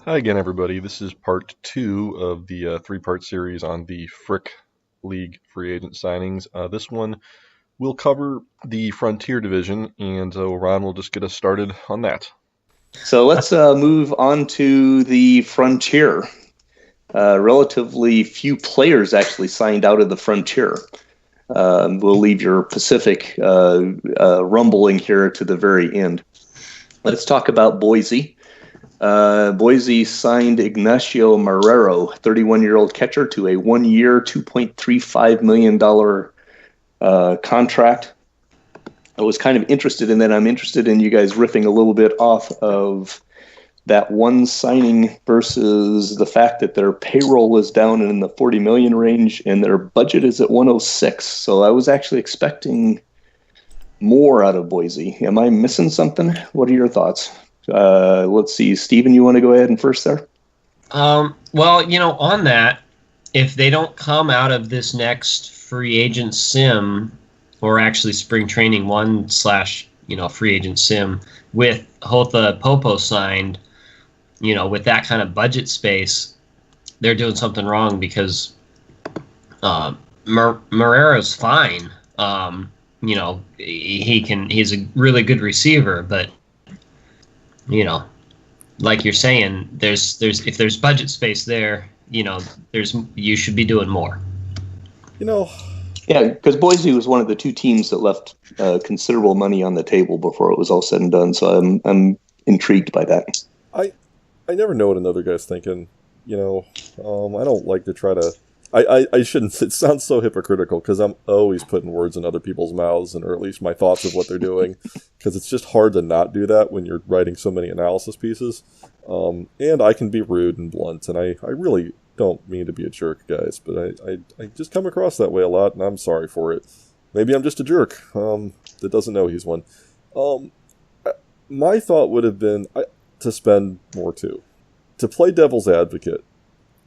Hi again, everybody. This is part two of the three-part series on the Frick League free agent signings. This one will cover the Frontier division, and Ron will just get us started on that. So let's move on to the Frontier. Relatively few players actually signed out of the Frontier. We'll leave your Pacific rumbling here to the very end. Let's talk about Boise. Boise signed Ignacio Marrero, 31-year-old catcher, to a one-year, $2.35 million contract. I was kind of interested in that. I'm interested in you guys riffing a little bit off of that one signing versus the fact that their payroll is down in the 40 million range and their budget is at 106. So I was actually expecting more out of Boise. Am I missing something? What are your thoughts? Let's see. Steven, you want to go ahead and first there? Well, on that, if they don't come out of this next free agent sim, or actually spring training one / free agent sim with Hotha Popo signed, with that kind of budget space, they're doing something wrong because Marrero's fine. He's a really good receiver, but like you're saying, if there's budget space there, you should be doing more. Yeah, because Boise was one of the two teams that left considerable money on the table before it was all said and done. So I'm intrigued by that. I never know what another guy's thinking. I don't like to try to. I shouldn't. It sounds so hypocritical because I'm always putting words in other people's mouths, or at least my thoughts of what they're doing. Because it's just hard to not do that when you're writing so many analysis pieces. And I can be rude and blunt, and I really don't mean to be a jerk, guys, but I just come across that way a lot, and I'm sorry for it. Maybe I'm just a jerk that doesn't know he's one. My thought would have been to spend more, too. To play devil's advocate,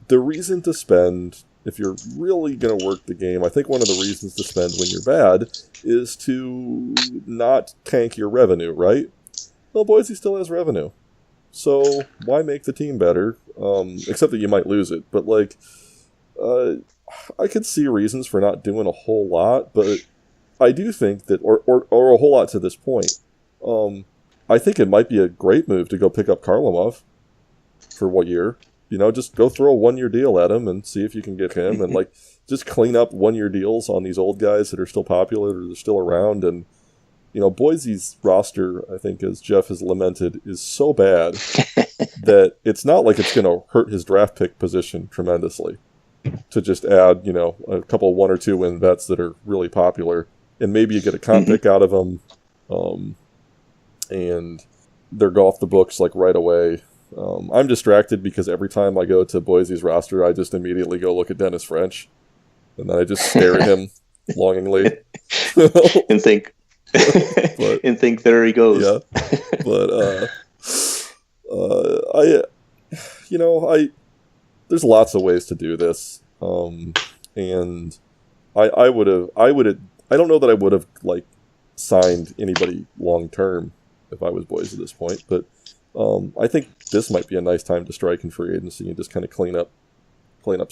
the reason to spend, if you're really going to work the game, I think one of the reasons to spend when you're bad is to not tank your revenue, right? Well, Boise still has revenue. So why make the team better? Except that you might lose it. But, I could see reasons for not doing a whole lot, but I do think that, or a whole lot to this point, I think it might be a great move to go pick up Karlamov for what year? Just go throw a one-year deal at him and see if you can get him, and, just clean up one-year deals on these old guys that are still popular or they're still around, and Boise's roster, I think, as Jeff has lamented, is so bad that it's not like it's going to hurt his draft pick position tremendously to just add, a couple 1 or 2 win vets that are really popular, and maybe you get a comp pick out of them, and they're off the books right away. I'm distracted because every time I go to Boise's roster, I just immediately go look at Dennis French, and then I just stare at him longingly and think. And think there he goes. Yeah, but there's lots of ways to do this, and I don't know that I would have signed anybody long term if I was Boise at this point, but I think this might be a nice time to strike in free agency and just kind of clean up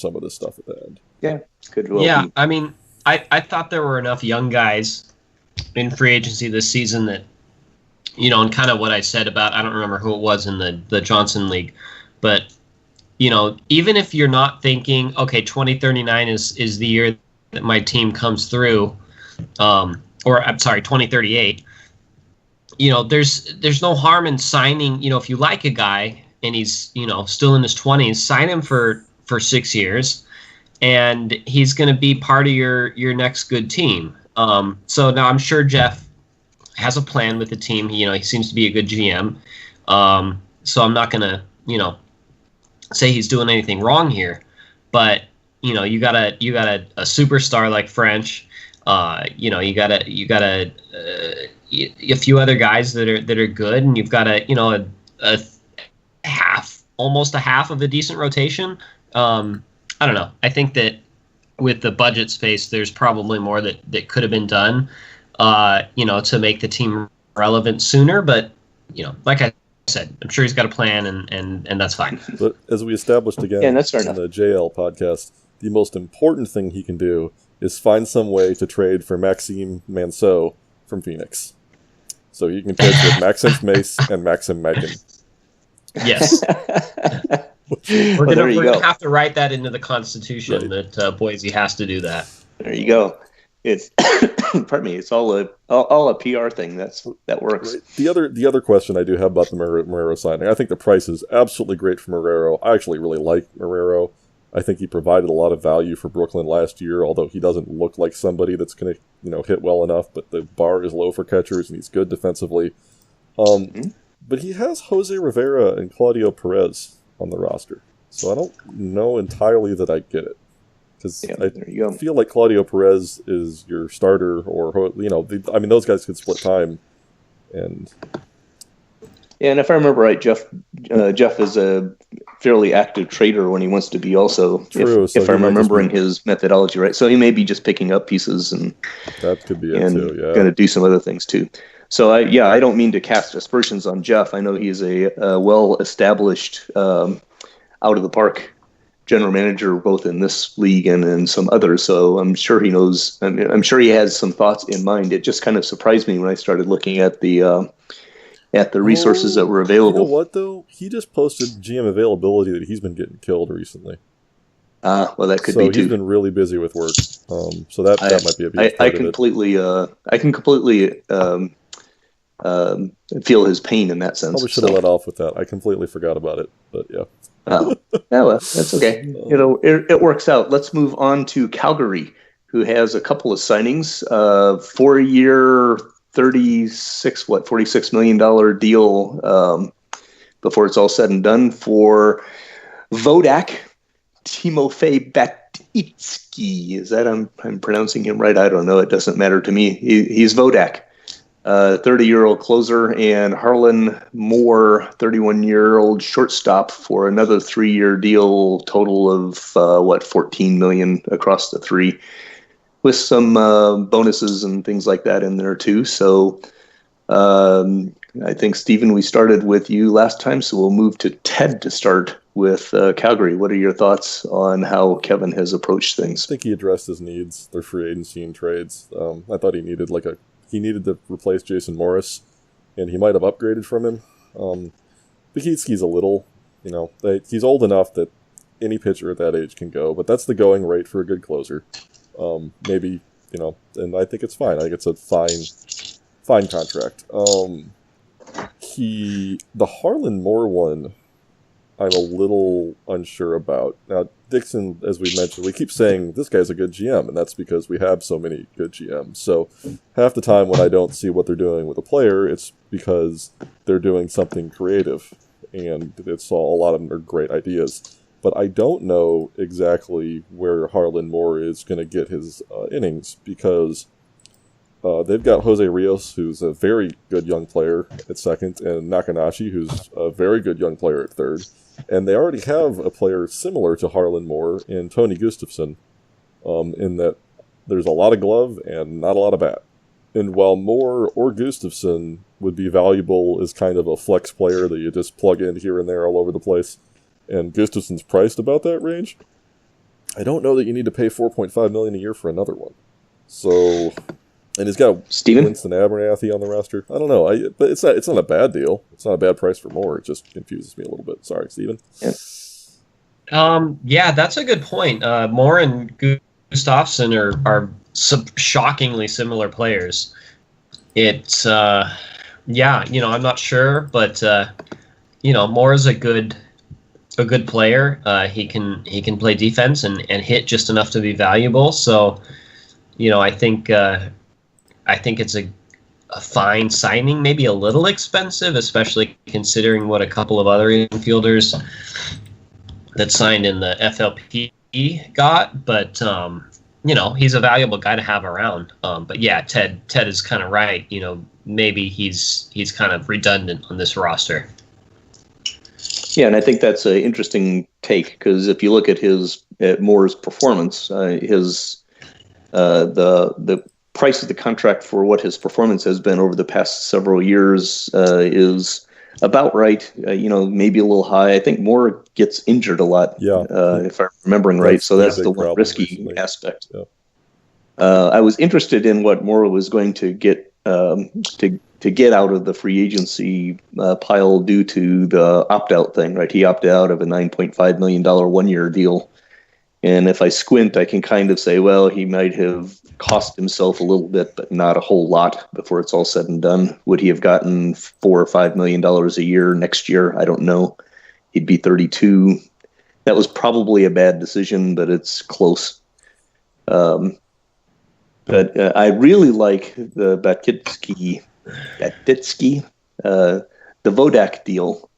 some of this stuff at the end. Yeah, could well Yeah, be. I mean, I thought there were enough young guys in free agency this season that, and kind of what I said about, I don't remember who it was in the Johnson League, but, even if you're not thinking, okay, 2039 is the year that my team comes through, or I'm sorry, 2038, there's no harm in signing, if you like a guy and he's, still in his 20s, sign him for 6 years, and he's going to be part of your next good team. So now I'm sure Jeff has a plan with the team. He seems to be a good GM. So I'm not gonna, say he's doing anything wrong here. But you got a superstar like French. You got a few other guys that are good, and you've got a half, almost a half of a decent rotation. I don't know. I think that with the budget space, there's probably more that could have been done, to make the team relevant sooner. But, like I said, I'm sure he's got a plan, and that's fine. But as we established again Yeah, that's fair in enough. the JL podcast, the most important thing he can do is find some way to trade for Maxime Manceau from Phoenix. So he can pitch with Maxence Mace and Maxim Megan. Yes. We're Well, there going you to go. have to write that into the Constitution Right. that Boise has to do that. There you go. It's pardon me. It's all a PR thing. That works. Right. The other question I do have about the Marrero signing, I think the price is absolutely great for Marrero. I actually really like Marrero. I think he provided a lot of value for Brooklyn last year, although he doesn't look like somebody that's going to hit well enough, but the bar is low for catchers, and he's good defensively. But he has Jose Rivera and Claudio Perez on the roster, so I don't know entirely that I get it. Because there you go. I feel like Claudio Perez is your starter, or those guys could split time, and And if I remember right, Jeff is a fairly active trader when he wants to be. Also, True, so if he I'm might just remembering be- his methodology right, so he may be just picking up pieces and that could be it too. Yeah, going to do some other things too. So I don't mean to cast aspersions on Jeff. I know he's a well-established, out of the park general manager, both in this league and in some others. So I'm sure he knows. I'm sure he has some thoughts in mind. It just kind of surprised me when I started looking at the resources that were available. You know what though? He just posted GM availability that he's been getting killed recently. Well, that could So be he's too. been really busy with work. So that might be a big part I of it. completely feel his pain in that sense. Probably should have let off with that. I completely forgot about it, but yeah. Oh, well, that's okay. It works out. Let's move on to Calgary, who has a couple of signings. 4-year, $46 million deal before it's all said and done for Vodak Timofey Batitsky. Is that I'm pronouncing him right? I don't know. It doesn't matter to me. He's Vodak. 30-year-old closer, and Harlan Moore, 31-year-old shortstop, for another 3-year deal, total of $14 million across the three, with some bonuses and things like that in there too. So I think, Stephen, we started with you last time, so we'll move to Ted to start with Calgary. What are your thoughts on how Kevin has approached things? I think he addressed his needs, their free agency and trades. I thought he needed to replace Jason Morris, and he might have upgraded from him. Bakitsky's a little, he's old enough that any pitcher at that age can go, but that's the going rate for a good closer. Maybe, and I think it's fine. I think it's a fine contract. The Harlan Moore one, I'm a little unsure about. Now, Dixon, as we mentioned, we keep saying this guy's a good GM, and that's because we have so many good GMs. So half the time when I don't see what they're doing with a player, it's because they're doing something creative, and a lot of them are great ideas. But I don't know exactly where Harlan Moore is going to get his innings, because they've got Jose Rios, who's a very good young player at second, and Nakanashi, who's a very good young player at third. And they already have a player similar to Harlan Moore in Tony Gustafson, in that there's a lot of glove and not a lot of bat. And while Moore or Gustafson would be valuable as kind of a flex player that you just plug in here and there all over the place, and Gustafson's priced about that range, I don't know that you need to pay $4.5 million a year for another one. So, and he's got Steven? Winston Abernathy on the roster. I don't know. But it's not a bad deal. It's not a bad price for Moore. It just confuses me a little bit. Sorry, Steven. Yeah, that's a good point. Moore and Gustafson are shockingly similar players. It's I'm not sure, but Moore is a good player. He can play defense and hit just enough to be valuable. So, I think it's a fine signing, maybe a little expensive, especially considering what a couple of other infielders that signed in the FLP got. But he's a valuable guy to have around. But yeah, Ted is kind of right. Maybe he's kind of redundant on this roster. Yeah, and I think that's an interesting take, because if you look at Moore's performance, the price of the contract for what his performance has been over the past several years is about right. Maybe a little high. I think Moore gets injured a lot. Yeah. If I'm remembering right. So that's the one risky recently. aspect. Yeah. I was interested in what Moore was going to get to get out of the free agency pile due to the opt-out thing. Right, he opted out of a $9.5 million one-year deal. And if I squint, I can kind of say, well, he might have cost himself a little bit, but not a whole lot before it's all said and done. Would he have gotten $4 or $5 million a year next year? I don't know. He'd be 32. That was probably a bad decision, but it's close. But I really like the Batitsky, the Vodak deal.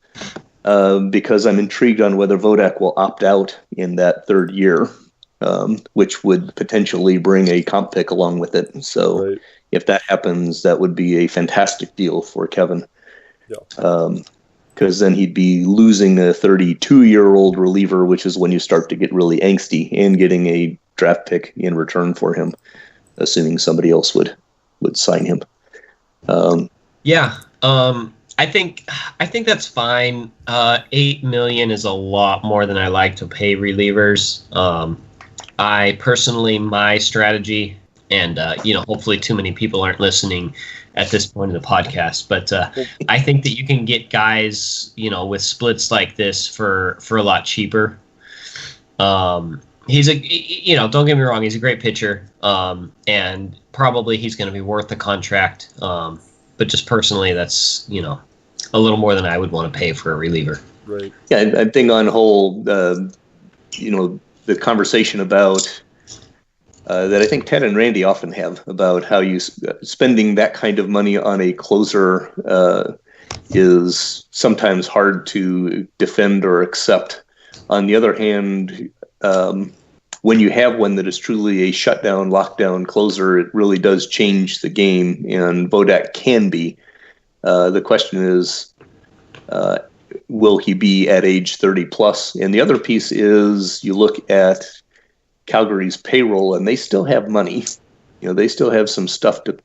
Because I'm intrigued on whether Vodak will opt out in that third year, which would potentially bring a comp pick along with it. So if that happens, that would be a fantastic deal for Kevin. Because then he'd be losing a 32-year-old reliever, which is when you start to get really angsty, and getting a draft pick in return for him, assuming somebody else would sign him. I think that's fine. $8 million is a lot more than I like to pay relievers. I personally, my strategy, and hopefully too many people aren't listening at this point in the podcast, but I think that you can get guys, with splits like this for a lot cheaper. He's don't get me wrong, he's a great pitcher, and probably he's going to be worth the contract. But just personally, that's a little more than I would want to pay for a reliever. Right. Yeah, I think on whole, the conversation about that I think Ted and Randy often have about how you spending that kind of money on a closer is sometimes hard to defend or accept. On the other hand, when you have one that is truly a shutdown, lockdown closer, it really does change the game, and Vodak can be. The question is, will he be at age 30 plus? And the other piece is you look at Calgary's payroll, and they still have money. They still have some stuff to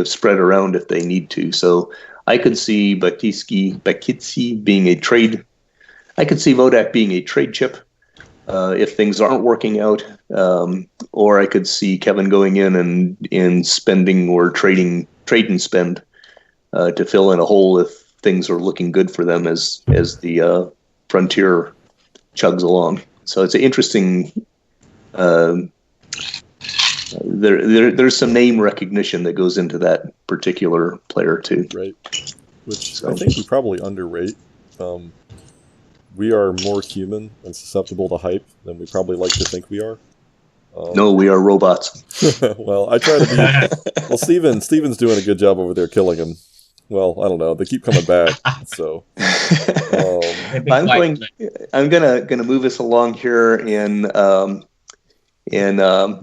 spread around if they need to. So I could see Bakitsky being a trade. I could see Vodak being a trade chip if things aren't working out, or I could see Kevin going in and spending or trade and spend to fill in a hole if things are looking good for them as the frontier chugs along. So it's an interesting. There's some name recognition that goes into that particular player too. Right, which I think we probably underrate. We are more human and susceptible to hype than we probably like to think we are. No, we are robots. Well, I try to be. Well, Steven's doing a good job over there killing him. Well, I don't know. They keep coming back, so I'm gonna move us along here, and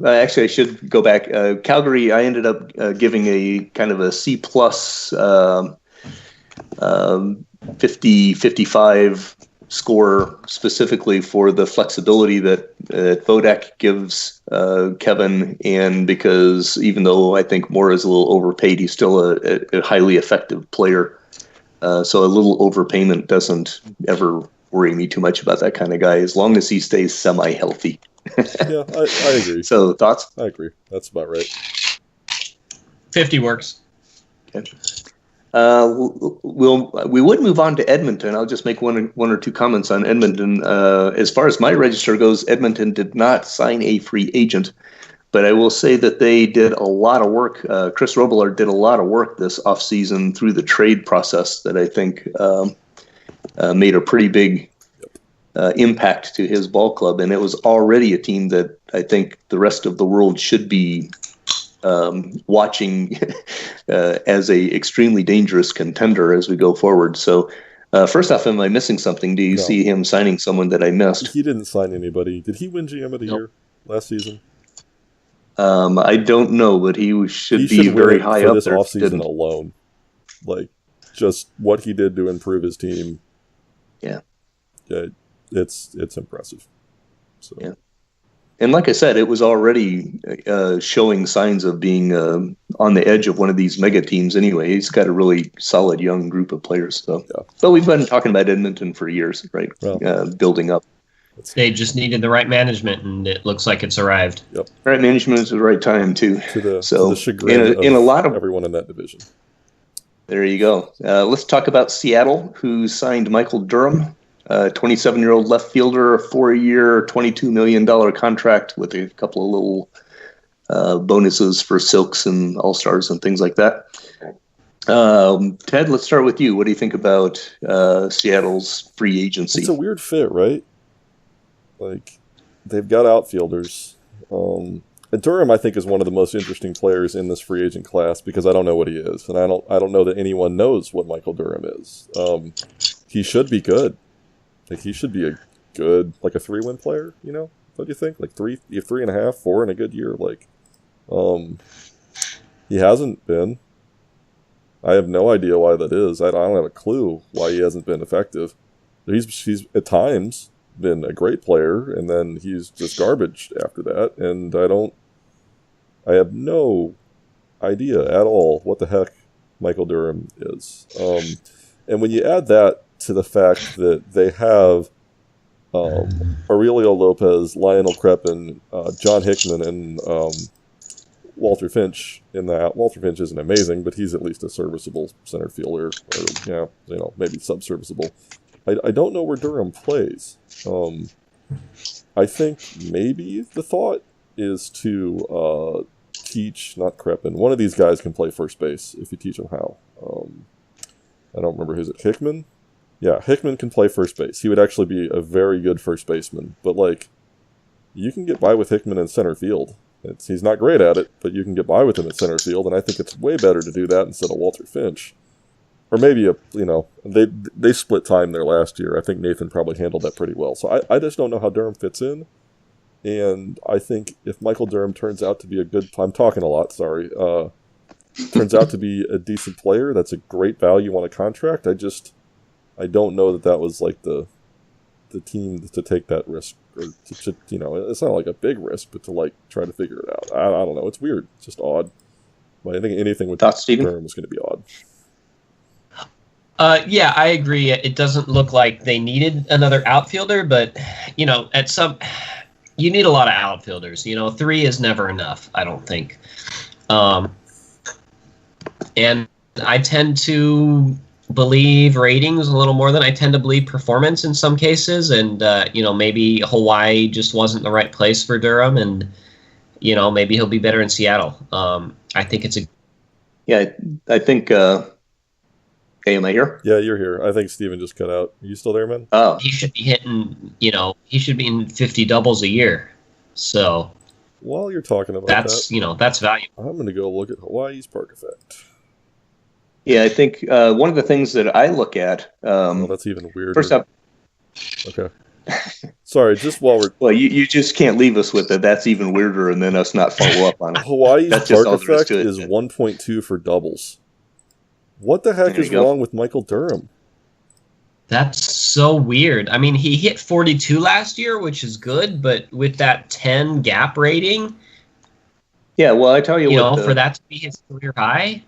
actually I should go back. Calgary, I ended up giving a kind of a C plus 50-55 score specifically for the flexibility that Vodak gives Kevin, and because even though I think Moore is a little overpaid, he's still a highly effective player. So a little overpayment doesn't ever worry me too much about that kind of guy, as long as he stays semi-healthy. Yeah, I agree. So thoughts? I agree. That's about right. 50 works. Okay. We would move on to Edmonton. I'll just make one or two comments on Edmonton. As far as my register goes, Edmonton did not sign a free agent, but I will say that they did a lot of work. Chris Robillard did a lot of work this offseason through the trade process that I think made a pretty big impact to his ball club, and it was already a team that I think the rest of the world should be watching as a extremely dangerous contender as we go forward. So first off, am I missing something? Do you see him signing someone that I missed? He didn't sign anybody. Did he win GM of the year last season? I don't know, but he should be very high up this there. Offseason alone, like just what he did to improve his team. Yeah, it's impressive. So. Yeah. And like I said, it was already showing signs of being on the edge of one of these mega teams anyway. He's got a really solid young group of players. So, Yeah. But we've been talking about Edmonton for years, right? Well. Building up. They just needed the right management, and it looks like it's arrived. Yep. Right management at the right time, too. To the chagrin in a lot of everyone in that division. There you go. Let's talk about Seattle, who signed Michael Durham, 27-year-old left fielder, a 4-year, $22 million contract with a couple of little bonuses for Silks and All-Stars and things like that. Ted, let's start with you. What do you think about Seattle's free agency? It's a weird fit, right? Like, they've got outfielders. And Durham, I think, is one of the most interesting players in this free agent class because I don't know what he is, and I don't know that anyone knows what Michael Durham is. He should be good. Like, he should be a good, like a 3-win player. You know, what do you think? Like 3.5, 4 in a good year. Like, he hasn't been. I have no idea why that is. I don't have a clue why he hasn't been effective. He's at times been a great player, and then he's just garbage after that, and I have no idea at all what the heck Michael Durham is. And when you add that to the fact that they have Aurelio Lopez, Lionel Crepin, John Hickman, and Walter Finch in that. Walter Finch isn't amazing, but he's at least a serviceable center fielder, or maybe sub-serviceable. I don't know where Durham plays. I think maybe the thought is to teach, not Crepin. One of these guys can play first base if you teach him how. I don't remember, is it Hickman? Yeah, Hickman can play first base. He would actually be a very good first baseman. But, like, you can get by with Hickman in center field. He's not great at it, but you can get by with him at center field, and I think it's way better to do that instead of Walter Finch. Or maybe, they split time there last year. I think Nathan probably handled that pretty well. So I just don't know how Durham fits in. And I think if Michael Durham turns out to be I'm talking a lot, sorry. Turns out to be a decent player, that's a great value on a contract. I don't know that was like the team to take that risk. Or to it's not like a big risk, but to like try to figure it out. I don't know. It's weird. It's just odd. But I think anything with Durham was going to be odd. Yeah, I agree. It doesn't look like they needed another outfielder, but you need a lot of outfielders. 3 is never enough, I don't think. And I tend to believe ratings a little more than I tend to believe performance in some cases, and maybe Hawaii just wasn't the right place for Durham, and maybe he'll be better in Seattle. I think it's I think. Hey, am I here? Yeah, you're here. I think Steven just cut out. Are you still there, man? Oh. He should be hitting, he should be in 50 doubles a year. So while you're talking about that's valuable. I'm going to go look at Hawaii's park effect. Yeah, I think one of the things that I look at. That's even weirder. First up. Okay. Sorry, just while we're. Well, you just can't leave us with it. That's even weirder, and then us not follow up on it. Hawaii's park effect is 1.2 for doubles. What the heck is wrong with Michael Durham? That's so weird. I mean, he hit 42 last year, which is good, but with that 10 gap rating. Yeah, well, I tell you what. For that to be his career high.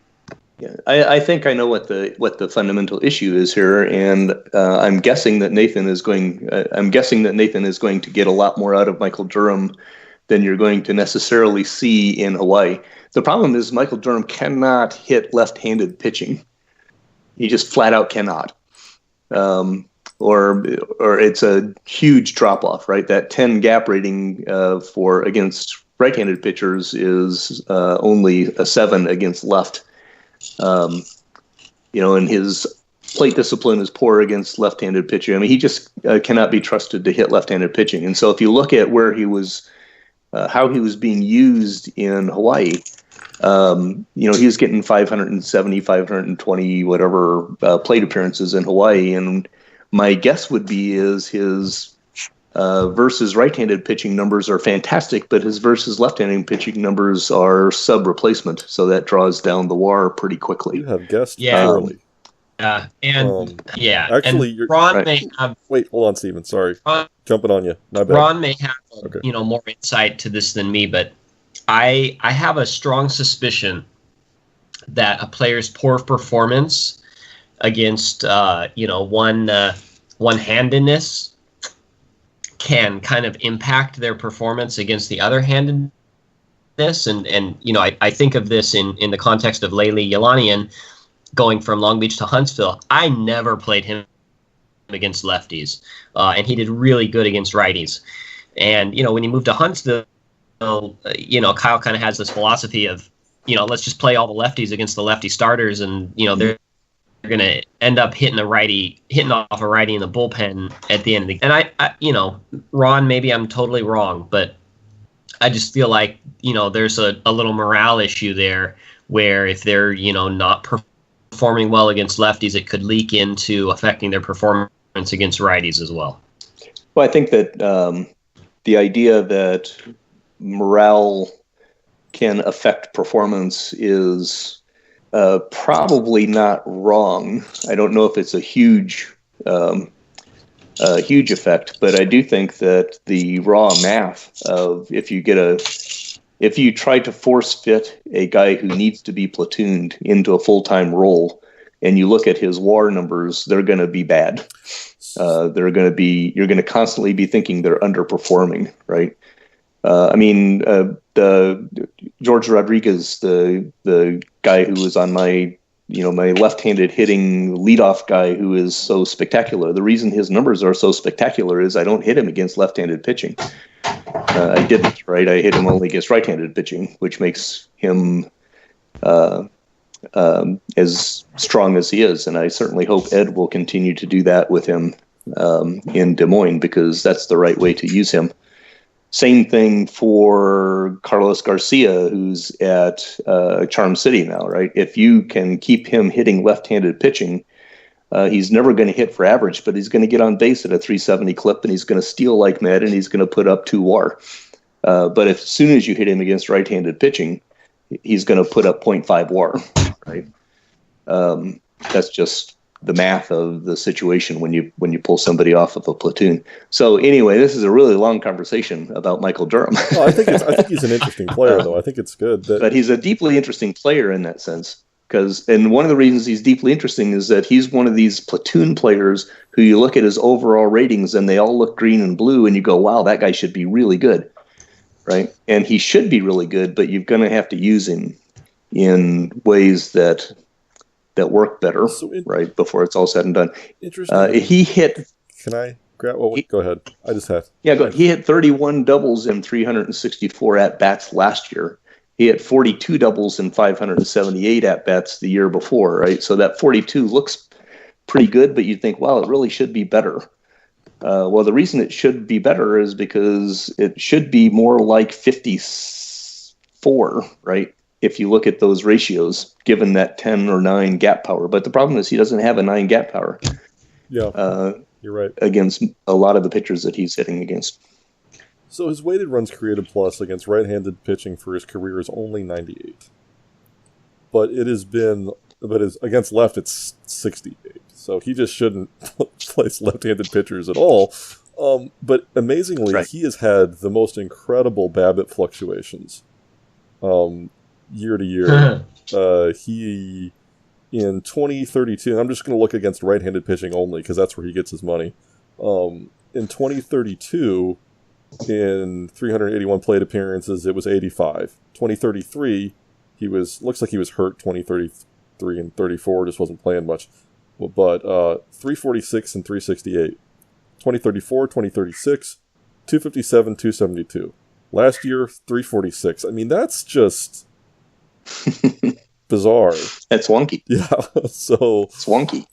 Yeah, I think I know what the fundamental issue is here, and I'm guessing that Nathan is going to get a lot more out of Michael Durham than you're going to necessarily see in Hawaii. The problem is Michael Durham cannot hit left-handed pitching. He just flat out cannot. Or it's a huge drop-off, right? That 10 gap rating against right-handed pitchers is only a 7 against left. And his plate discipline is poor against left-handed pitching. I mean, he just cannot be trusted to hit left-handed pitching. And so if you look at where he was, how he was being used in Hawaii, he was getting 570, 520, whatever plate appearances in Hawaii. And my guess would be is his versus right-handed pitching numbers are fantastic, but his versus left-handed pitching numbers are sub-replacement. So that draws down the WAR pretty quickly. You have guessed early. Actually, and Ron right. may have. Wait, hold on, Steven. Sorry, jumping on you. My bad. Ron may have Okay. more insight to this than me, but I have a strong suspicion that a player's poor performance against one-handedness can kind of impact their performance against the other handedness. And I think of this in the context of Layli Yelanian going from Long Beach to Huntsville. I never played him against lefties, and he did really good against righties. And when he moved to Huntsville, Kyle kind of has this philosophy of, let's just play all the lefties against the lefty starters, and they're going to end up hitting off a righty in the bullpen at the end of the. And I Ron, maybe I'm totally wrong, but I just feel like there's a little morale issue there, where if they're not performing well against lefties, it could leak into affecting their performance against righties as well. Well, I think that the idea that morale can affect performance is probably not wrong. I don't know if it's a huge effect, but I do think that the raw math of if you try to force fit a guy who needs to be platooned into a full-time role, and you look at his WAR numbers, they're going to be bad. You're going to constantly be thinking they're underperforming, right? The George Rodriguez, the guy who was on my left-handed hitting leadoff guy who is so spectacular. The reason his numbers are so spectacular is I don't hit him against left-handed pitching. I didn't, right? I hit him only against right-handed pitching, which makes him as strong as he is. And I certainly hope Ed will continue to do that with him in Des Moines, because that's the right way to use him. Same thing for Carlos Garcia, who's at Charm City now, right? If you can keep him hitting left-handed pitching, he's never going to hit for average, but he's going to get on base at a 370 clip, and he's going to steal like mad, and he's going to put up 2 WAR. But as soon as you hit him against right-handed pitching, he's going to put up 0.5 WAR, right? That's just the math of the situation when you pull somebody off of a platoon. So anyway, this is a really long conversation about Michael Durham. Well, I think he's an interesting player, though. I think it's good but he's a deeply interesting player in that sense. And one of the reasons he's deeply interesting is that he's one of these platoon players who you look at his overall ratings and they all look green and blue, and you go, wow, that guy should be really good, right? And he should be really good, but you're going to have to use him in ways that work better, right, before it's all said and done. Interesting. He hit... Can I grab... Well, go ahead. I just had... Yeah, go ahead. He hit 31 doubles in 364 at-bats last year. He hit 42 doubles in 578 at-bats the year before, right? So that 42 looks pretty good, but you think, wow, it really should be better. Well, the reason it should be better is because it should be more like 54, right? If you look at those ratios, given that 10 or 9 gap power. But the problem is he doesn't have a 9 gap power. Yeah, you're right. Against a lot of the pitchers that he's hitting against. So his weighted runs created plus against right-handed pitching for his career is only 98. But against left, it's 68. So he just shouldn't place left-handed pitchers at all. But amazingly, right, he has had the most incredible BABIP fluctuations. Year to year. He, in 2032, I'm just going to look against right-handed pitching only because that's where he gets his money. In 2032, in 381 plate appearances, it was 85. 2033, looks like he was hurt 2033 and 34, just wasn't playing much. But 346 and 368. 2034, 2036, 257, 272. Last year, 346. I mean, that's just... bizarre. That's wonky. Yeah. So it's wonky.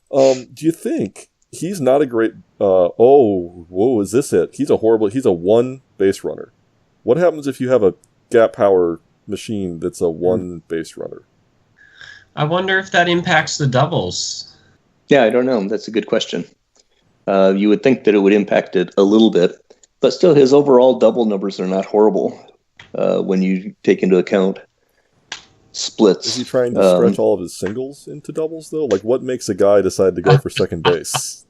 Do you think he's not a great is this it? He's a 1 base runner. What happens if you have a gap power machine that's a 1 base runner? I wonder if that impacts the doubles. Yeah, I don't know. That's a good question. You would think that it would impact it a little bit, but still his overall double numbers are not horrible when you take into account splits. Is he trying to stretch all of his singles into doubles, though? Like, what makes a guy decide to go for second base?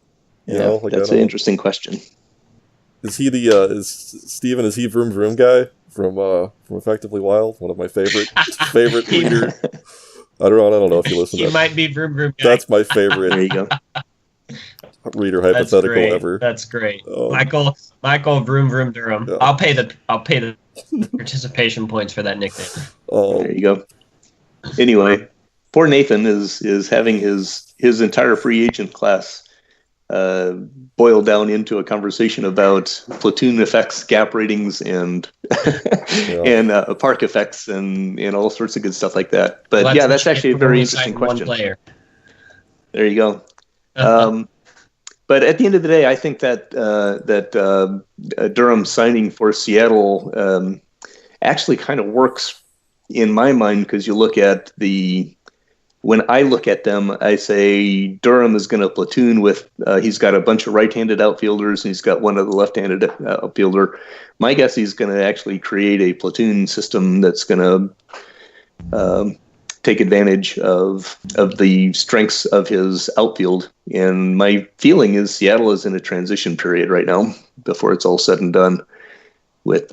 That's an interesting question. Is he is Steven, is he Vroom Vroom guy from Effectively Wild? One of my favorite reader. I don't know if you listen to that. He might be Vroom Vroom guy. That's my favorite. There you go. Reader hypothetical ever. That's great. Michael Vroom Vroom Durham. Yeah. I'll pay the participation points for that nickname. There you go. Anyway, poor Nathan is having his entire free agent class boiled down into a conversation about platoon effects, gap ratings, and and park effects, and all sorts of good stuff like that. But that's actually a very interesting question. There you go. But at the end of the day, I think that Durham signing for Seattle actually kind of works in my mind, because you look at when I look at them, I say Durham is going to platoon with, he's got a bunch of right-handed outfielders, and he's got one of the left-handed outfielder. My guess he's going to actually create a platoon system that's going to take advantage of the strengths of his outfield. And my feeling is Seattle is in a transition period right now, before it's all said and done, with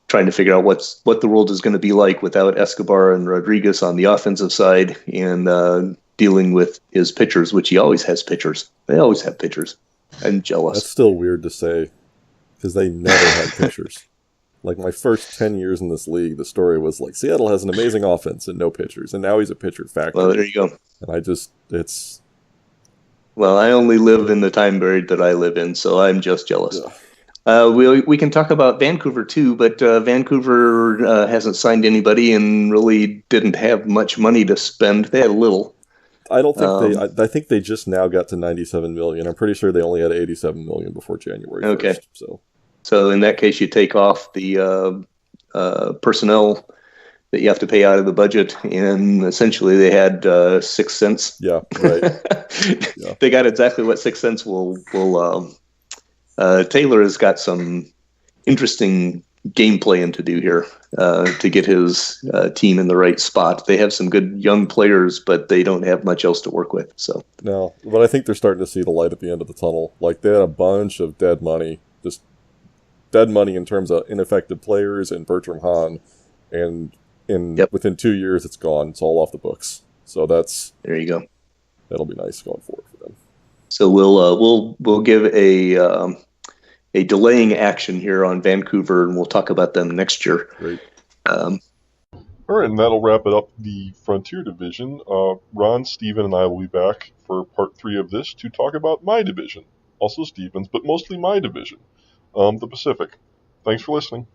trying to figure out what the world is going to be like without Escobar and Rodriguez on the offensive side, and dealing with his pitchers, which he always has pitchers. They always have pitchers. I'm jealous. That's still weird to say, because they never had pitchers. Like, my first 10 years in this league, the story was like, Seattle has an amazing offense and no pitchers, and now he's a pitcher factory. Well, there you go. And Well, I only live in the time period that I live in, so I'm just jealous. Yeah. We can talk about Vancouver too, but Vancouver hasn't signed anybody and really didn't have much money to spend. They had a little. I don't think I think they just now got to $97 million. I'm pretty sure they only had $87 million before January 1st. Okay. So in that case, you take off the personnel that you have to pay out of the budget, and essentially they had 6 cents. Yeah, right. Yeah. They got exactly what 6 cents will. Taylor has got some interesting game plan to do here to get his team in the right spot. They have some good young players, but they don't have much else to work with. So no, but I think they're starting to see the light at the end of the tunnel. Like, they had a bunch of dead money, just dead money in terms of ineffective players and Bertram Hahn, and within 2 years it's gone. It's all off the books. So there you go. That'll be nice going forward for them. So we'll give a delaying action here on Vancouver, and we'll talk about them next year. Great. All right, and that'll wrap it up, the Frontier Division. Ron, Steven, and I will be back for part 3 of this to talk about my division. Also Steven's, but mostly my division, the Pacific. Thanks for listening.